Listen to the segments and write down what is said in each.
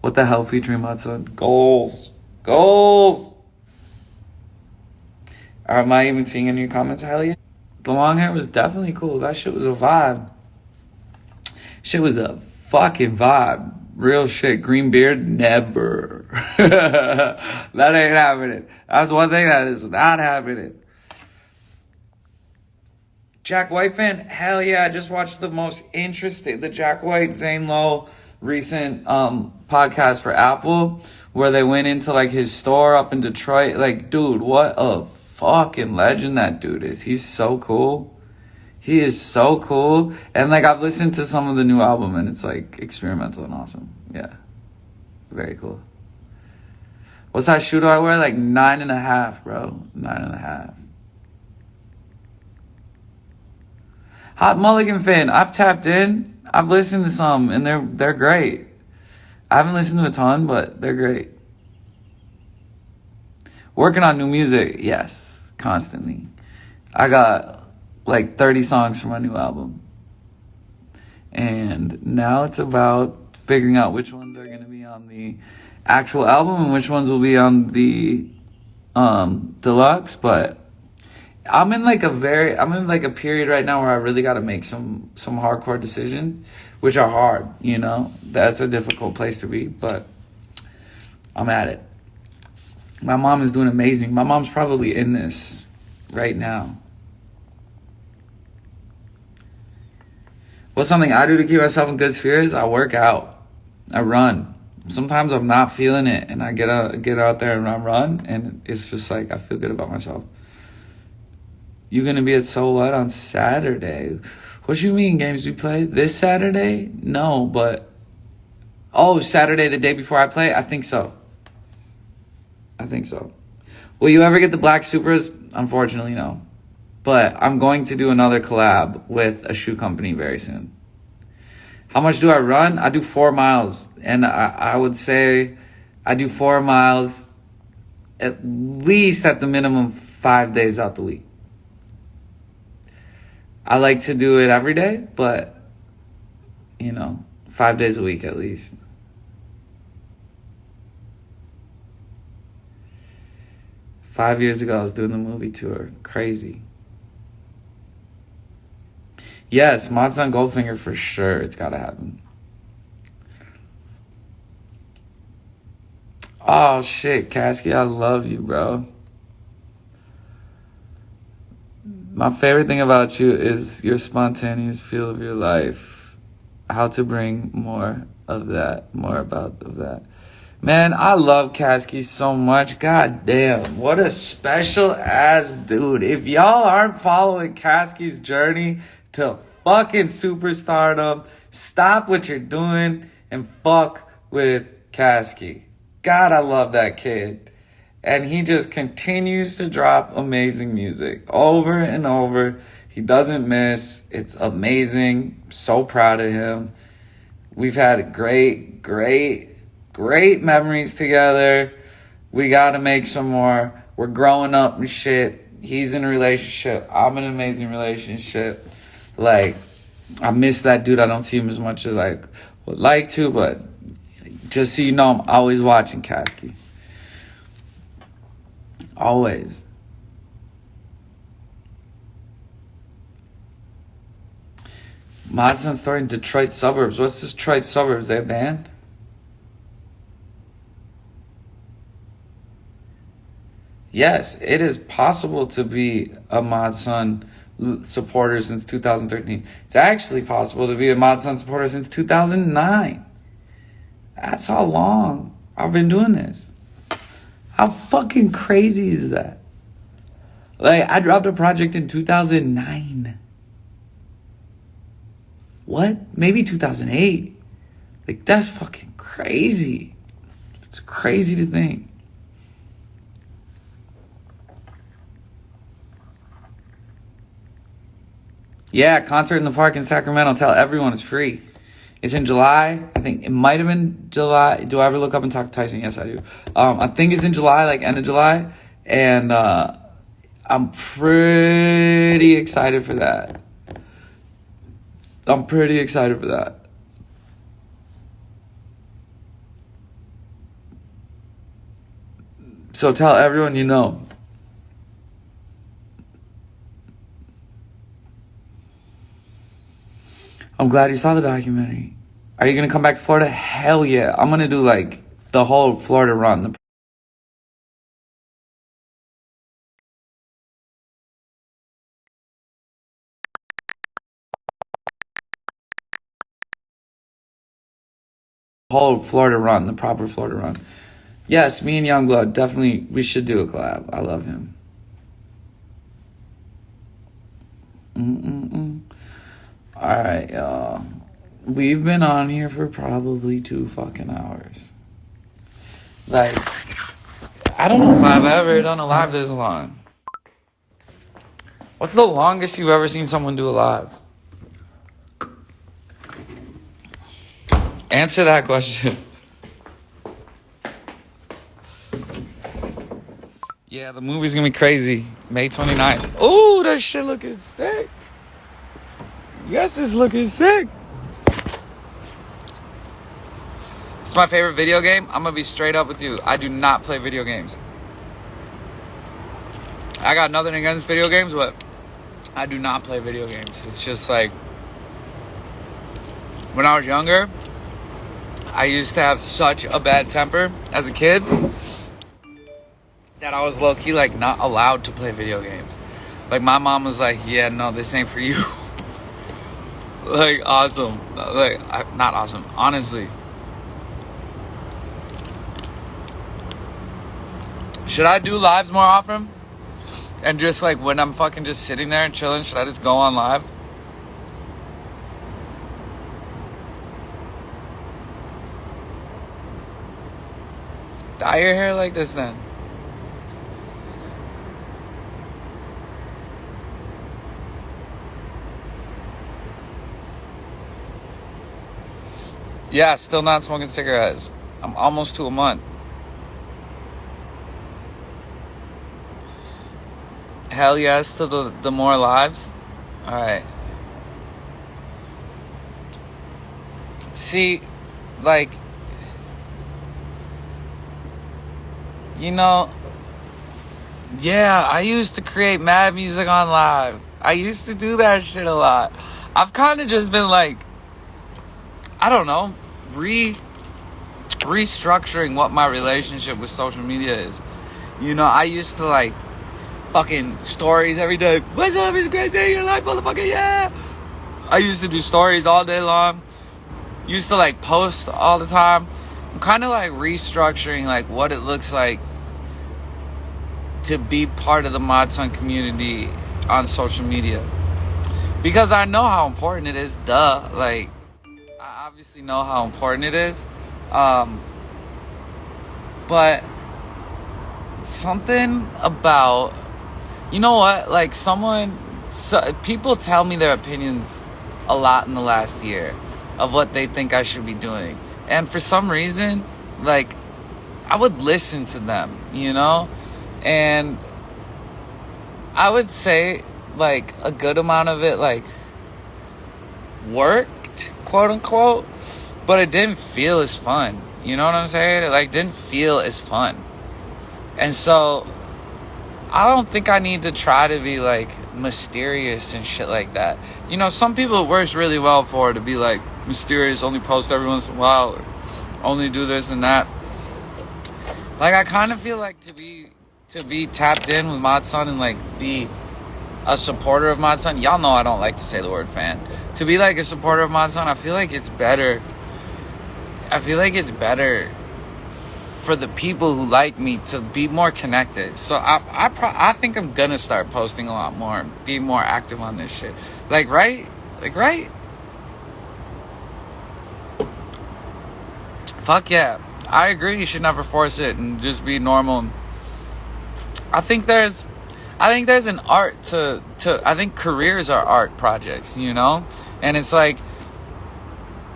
What the hell featuring my son? Goals. Goals. Am I even seeing any comments? Hell yeah. The long hair was definitely cool. That shit was a vibe. Shit was a fucking vibe. Real shit. Green beard, never. That ain't happening. That's one thing that is not happening. Jack White fan? Hell yeah. I just watched the Jack White, Zane Lowe recent podcast for Apple where they went into like his store up in Detroit. Like, dude, what a fucking legend that dude is. He's so cool. He is so cool. And like I've listened to some of the new album and it's like experimental and awesome. Yeah. Very cool. What size shoe do I wear? Like 9.5, bro. 9.5. Hot Mulligan fan. I've tapped in. I've listened to some and they're great. I haven't listened to a ton, but they're great. Working on new music, yes, constantly. I got like 30 songs for my new album. And now it's about figuring out which ones are going to be on the actual album and which ones will be on the deluxe. But I'm in like a period right now where I really got to make some hardcore decisions, which are hard, you know. That's a difficult place to be, but I'm at it. My mom is doing amazing. My mom's probably in this right now. What's something I do to keep myself in good spirits? I work out. I run. Sometimes I'm not feeling it, and I get out there and I run, and it's just like I feel good about myself. You gonna be at So What on Saturday? What you mean games we play? This Saturday? No, but... Oh, Saturday the day before I play? I think so. Will you ever get the Black Supras? Unfortunately, no. But I'm going to do another collab with a shoe company very soon. How much do I run? I do 4 miles. And I would say I do 4 miles at least at the minimum 5 days out the week. I like to do it every day, but, 5 days a week at least. Five years ago, I was doing the movie tour. Crazy. Yes, Mods on Goldfinger for sure. It's got to happen. Oh, shit, Kasky, I love you, bro. My favorite thing about you is your spontaneous feel of your life. How to bring more of that. Man, I love Kasky so much. God damn, what a special ass dude. If y'all aren't following Kasky's journey to fucking superstardom, stop what you're doing and fuck with Kasky. God, I love that kid. And he just continues to drop amazing music over and over. He doesn't miss. It's amazing. I'm so proud of him. We've had great memories together. We got to make some more. We're growing up and shit. He's in a relationship. I'm in an amazing relationship. Like, I miss that dude. I don't see him as much as I would like to, but just so you know, I'm always watching Kasky. Always. Modson story in Detroit suburbs. What's this Detroit suburbs? They a band? Yes, it is possible to be a Modson supporter since 2013. It's actually possible to be a Modson supporter since 2009. That's how long I've been doing this. How fucking crazy is that? Like, I dropped a project in 2009. What? Maybe 2008. Like, that's fucking crazy. It's crazy to think. Yeah, concert in the park in Sacramento. Tell everyone it's free. It's in July. I think it might have been July. Do I ever look up and talk to Tyson? Yes, I do. I think it's in July, like end of July. And I'm pretty excited for that. So tell everyone you know. I'm glad you saw the documentary. Are you gonna come back to Florida? Hell yeah. I'm gonna do like the whole Florida run. The whole Florida run, the proper Florida run. Yes, me and Youngblood, definitely, we should do a collab. I love him. Alright, y'all. We've been on here for probably 2 fucking hours. Like, I don't know if I've ever done a live this long. What's the longest you've ever seen someone do a live? Answer that question. Yeah, the movie's gonna be crazy. May 29th. Ooh, that shit looking sick. Yes, it's looking sick. It's my favorite video game. I'm gonna be straight up with you. I do not play video games. I got nothing against video games, but I do not play video games. It's just like, when I was younger, I used to have such a bad temper as a kid that I was low-key like not allowed to play video games. Like my mom was like, yeah, no, this ain't for you. Like awesome. Like not awesome, honestly. Should I do lives more often? And just like when I'm fucking just sitting there and chilling, should I just go on live? Dye your hair like this then. Yeah, still not smoking cigarettes. I'm almost to a month. Hell yes to the more lives. Alright. See, like, you know, yeah, I used to create mad music on live. I used to do that shit a lot. I've kind of just been like, I don't know, restructuring what my relationship with social media is. You know, I used to like fucking stories every day. What's up? It's a great day in your life, motherfucker, yeah. I used to do stories all day long. Used to like post all the time. I'm kind of like restructuring like what it looks like to be part of the Mod Sun community on social media. Because I know how important it is, duh. Like, I obviously know how important it is. But something about, you know what? Like people tell me their opinions a lot in the last year of what they think I should be doing. And for some reason, like, I would listen to them, you know? And I would say, like, a good amount of it, like, worked, quote unquote, but it didn't feel as fun. You know what I'm saying? It, like, didn't feel as fun. And so, I don't think I need to try to be, like, mysterious and shit like that. You know, some people it works really well for to be, like, mysterious, only post every once in a while, or only do this and that. Like, I kind of feel like to be tapped in with Mod Sun and, like, be a supporter of Mod Sun. Y'all know I don't like to say the word fan. To be, like, a supporter of Mod Sun, I feel like it's better. I feel like it's better for the people who like me to be more connected. So I think I'm gonna start posting a lot more, be more active on this shit. Like, right? Fuck yeah. I agree, you should never force it and just be normal. I think there's an art to I think careers are art projects, you know? And it's like,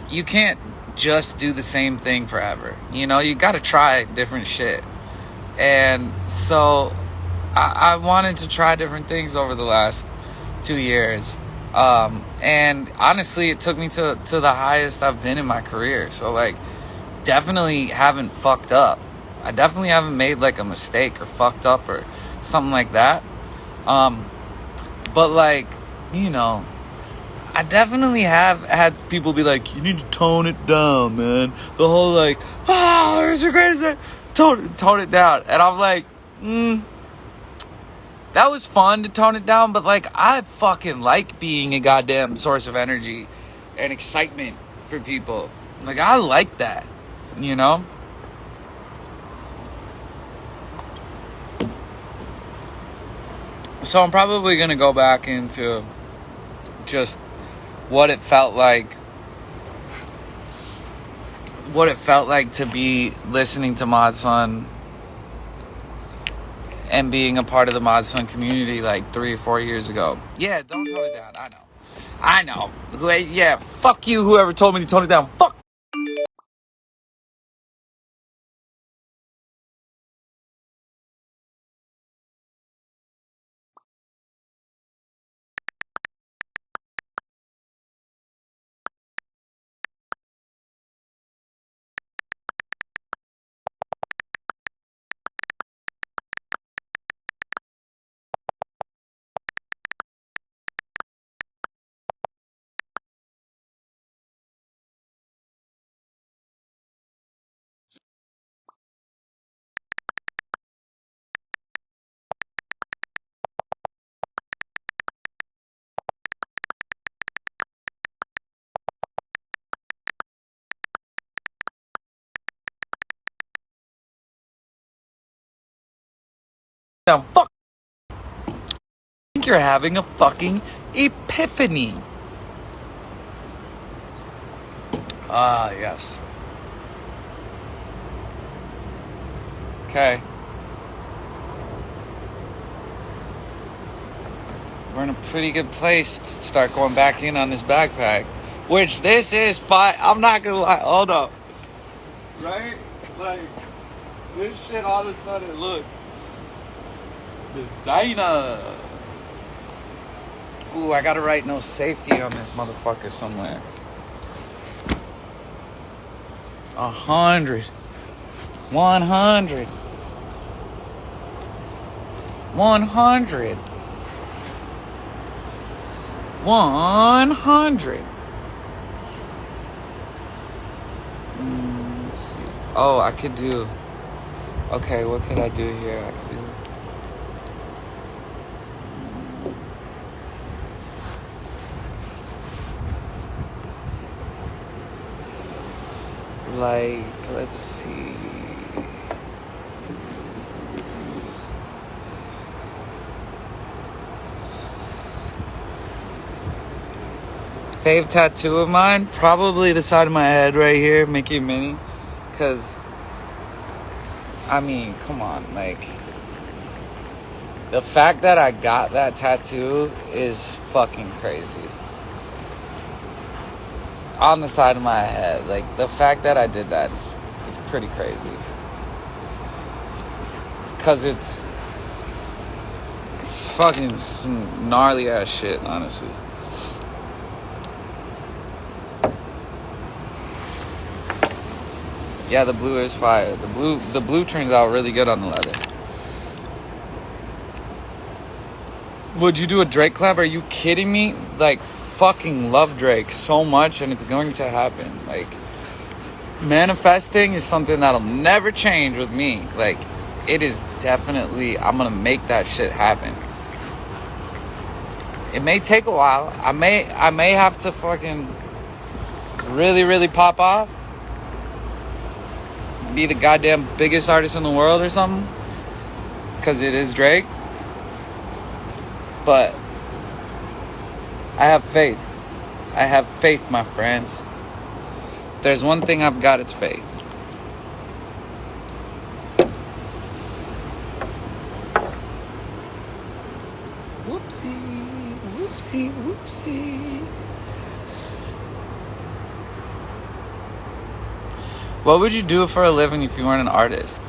you can't just do the same thing forever. You know, you gotta try different shit. And so I wanted to try different things over the last 2 years. And honestly, it took me to the highest I've been in my career. So, like, definitely haven't fucked up. I definitely haven't made like a mistake or fucked up or something like that. But like, you know, I definitely have had people be like, you need to tone it down, man. The whole like, it's the greatest thing. Tone it down. And I'm like, that was fun to tone it down, but like, I fucking like being a goddamn source of energy and excitement for people. Like, I like that, you know? So I'm probably gonna go back into just what it felt like to be listening to Mod Sun and being a part of the Mod Sun community like 3 or 4 years ago. Yeah, don't tone it down. I know. Yeah, fuck you, whoever told me to tone it down. Fuck. Down. Fuck. I think you're having a fucking epiphany. Ah, yes. Okay. We're in a pretty good place to start going back in on this backpack. Which this is fine. I'm not gonna lie. Hold up. Right? Like, this shit all of a sudden, look. Designer. Ooh, I gotta write no safety on this motherfucker somewhere. 100. 100. 100. 100. Let's see. Oh, I could do. Okay, what could I do here? I could do. Like, let's see. Fave tattoo of mine, probably the side of my head right here, Mickey and Minnie. Because, I mean, come on, like, the fact that I got that tattoo is fucking crazy. On the side of my head, like, the fact that I did that is pretty crazy. Because it's fucking some gnarly ass shit, honestly. Yeah, the blue is fire. The blue turns out really good on the leather. Would you do a Drake collab? Are you kidding me? Like, fucking love Drake so much, and it's going to happen. Like, manifesting is something that'll never change with me. Like, it is definitely, I'm gonna make that shit happen. It may take a while. I may have to fucking really, really pop off. Be the goddamn biggest artist in the world or something. Because it is Drake. But I have faith. I have faith, my friends. If there's one thing I've got, it's faith. Whoopsie, whoopsie, whoopsie. What would you do for a living if you weren't an artist?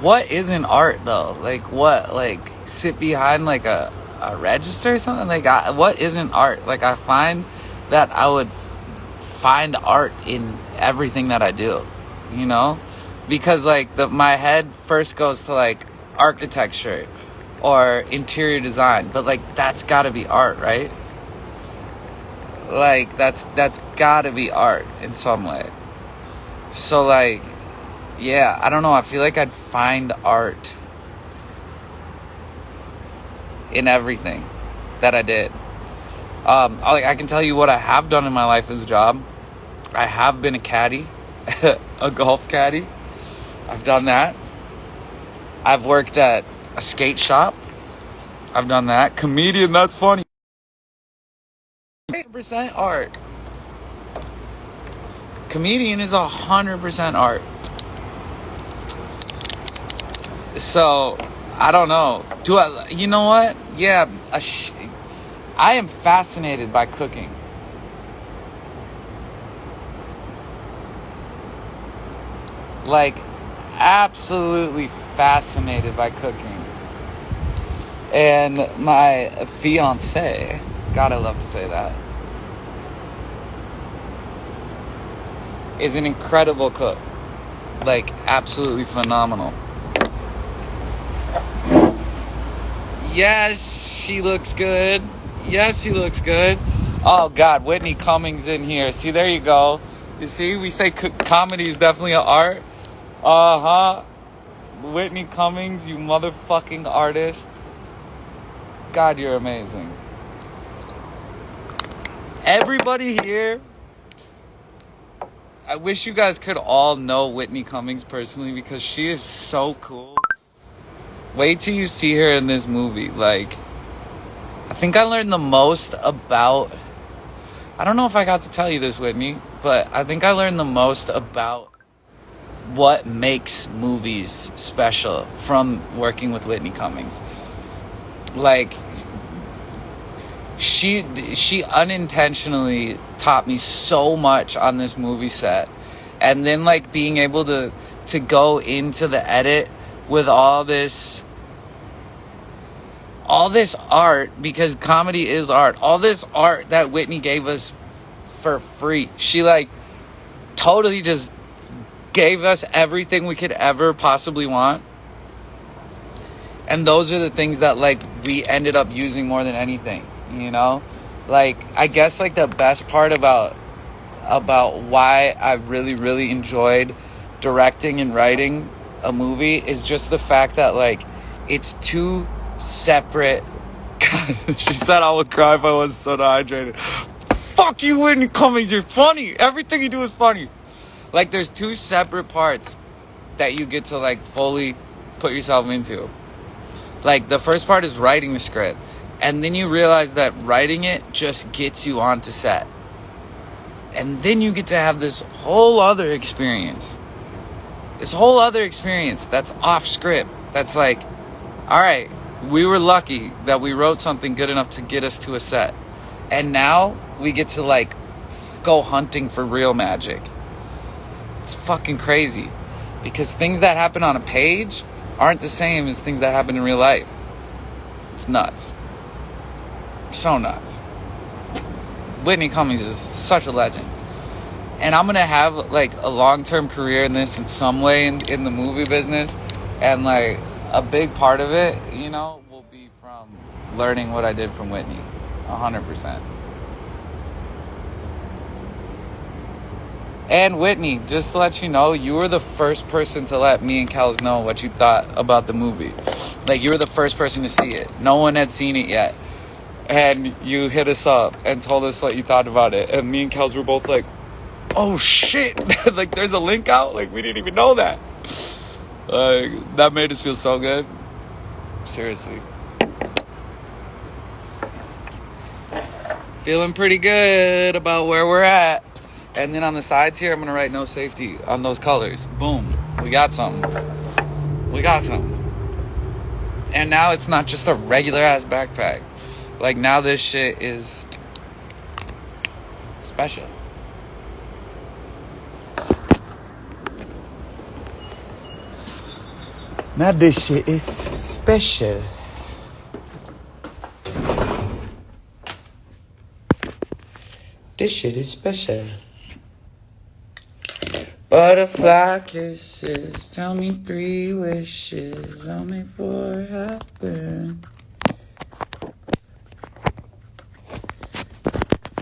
What isn't art though? Like what? Like sit behind like a register or something? Like what isn't art? Like I find that I would find art in everything that I do, you know? Because like my head first goes to like architecture or interior design, but like that's gotta be art, right? Like that's gotta be art in some way. So like, yeah, I don't know, I feel like I'd find art in everything that I did. I can tell you what I have done in my life as a job. I have been a caddy, a golf caddy. I've done that. I've worked at a skate shop. I've done that. Comedian, that's funny. 100% art. Comedian is 100% art. So, I don't know. You know what? Yeah, I am fascinated by cooking. Like, absolutely fascinated by cooking. And my fiance, God, I love to say that, is an incredible cook. Like, absolutely phenomenal. Yes, she looks good. Yes, he looks good. Oh, God, Whitney Cummings in here. See, there you go. You see, we say comedy is definitely an art. Uh-huh. Whitney Cummings, you motherfucking artist. God, you're amazing. Everybody here, I wish you guys could all know Whitney Cummings personally because she is so cool. Wait till you see her in this movie. Like, I think I learned the most about... I don't know if I got to tell you this, Whitney, but I think I learned the most about what makes movies special from working with Whitney Cummings. Like, she unintentionally taught me so much on this movie set. And then, like, being able to go into the edit with all this art, because comedy is art. All this art that Whitney gave us for free. She, like, totally just gave us everything we could ever possibly want. And those are the things that, like, we ended up using more than anything, you know? Like, I guess, like, the best part about why I really, really enjoyed directing and writing a movie is just the fact that, like, it's two separate... God, she said I would cry if I wasn't so dehydrated. Fuck you, Whitney Cummings, you're funny. Everything you do is funny. Like, there's two separate parts that you get to, like, fully put yourself into. Like, the first part is writing the script. And then you realize that writing it just gets you onto set. And then you get to have this whole other experience. This whole other experience that's off script. That's like, all right, we were lucky that we wrote something good enough to get us to a set. And now we get to, like, go hunting for real magic. It's fucking crazy. Because things that happen on a page aren't the same as things that happen in real life. It's nuts. So nuts. Whitney Cummings is such a legend. And I'm going to have, like, a long-term career in this in some way in the movie business. And, like, a big part of it, you know, will be from learning what I did from Whitney. 100%. And Whitney, just to let you know, you were the first person to let me and Kels know what you thought about the movie. Like, you were the first person to see it. No one had seen it yet. And you hit us up and told us what you thought about it. And me and Kels were both like, oh shit, like, there's a link out? Like, we didn't even know that. That made us feel so good. Seriously. Feeling pretty good about where we're at. And then on the sides here, I'm going to write no safety on those colors. Boom. We got something. We got something. And now it's not just a regular ass backpack. Like, now this shit is special. Now this shit is special. This shit is special. Butterfly kisses, tell me 3 wishes, I'll make 4 happen.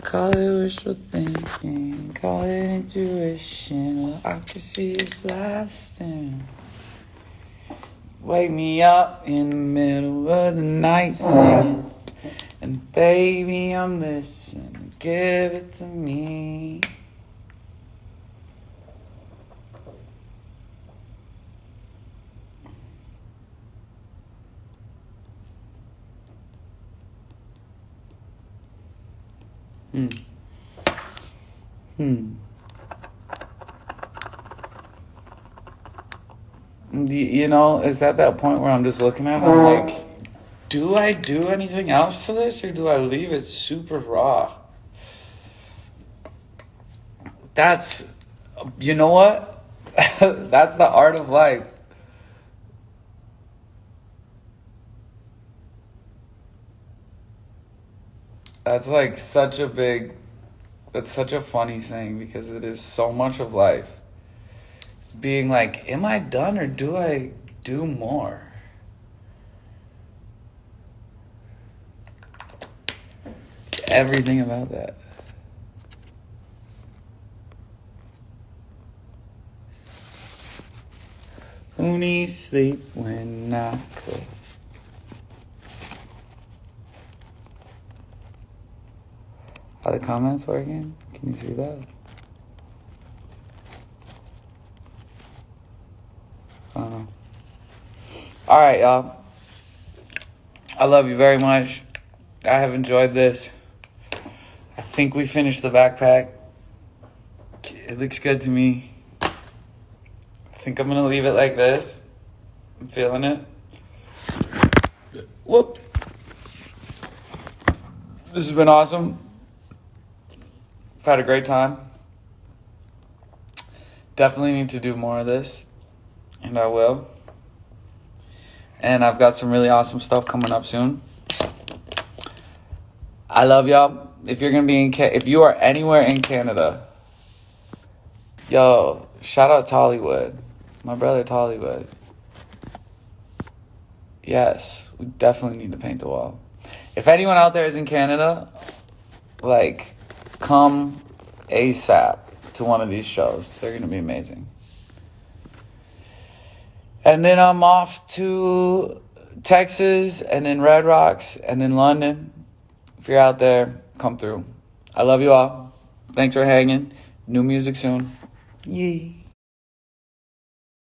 Call it wishful thinking, call it intuition, I can see it's lasting. Wake me up in the middle of the night singing, and baby I'm listening, give it to me. You know, it's at that point where I'm just looking at it, I'm like, do I do anything else to this, or do I leave it super raw? That's, you know what? That's the art of life. That's like that's such a funny thing, because it is so much of life. It's being like, am I done or do I do more? Everything about that. Who needs sleep when I could? Are the comments working? Can you see that? I don't know. Alright, y'all. I love you very much. I have enjoyed this. I think we finished the backpack. It looks good to me. I think I'm gonna leave it like this. I'm feeling it. Whoops. This has been awesome. I've had a great time. Definitely need to do more of this, and I will. And I've got some really awesome stuff coming up soon. I love y'all. If you're gonna be if you are anywhere in Canada, yo, shout out Tollywood, my brother Tollywood. Yes, we definitely need to paint the wall. If anyone out there is in Canada, like, come ASAP to one of these shows. They're going to be amazing. And then I'm off to Texas, and then Red Rocks, and then London. If you're out there, come through. I love you all. Thanks for hanging. New music soon. Yee.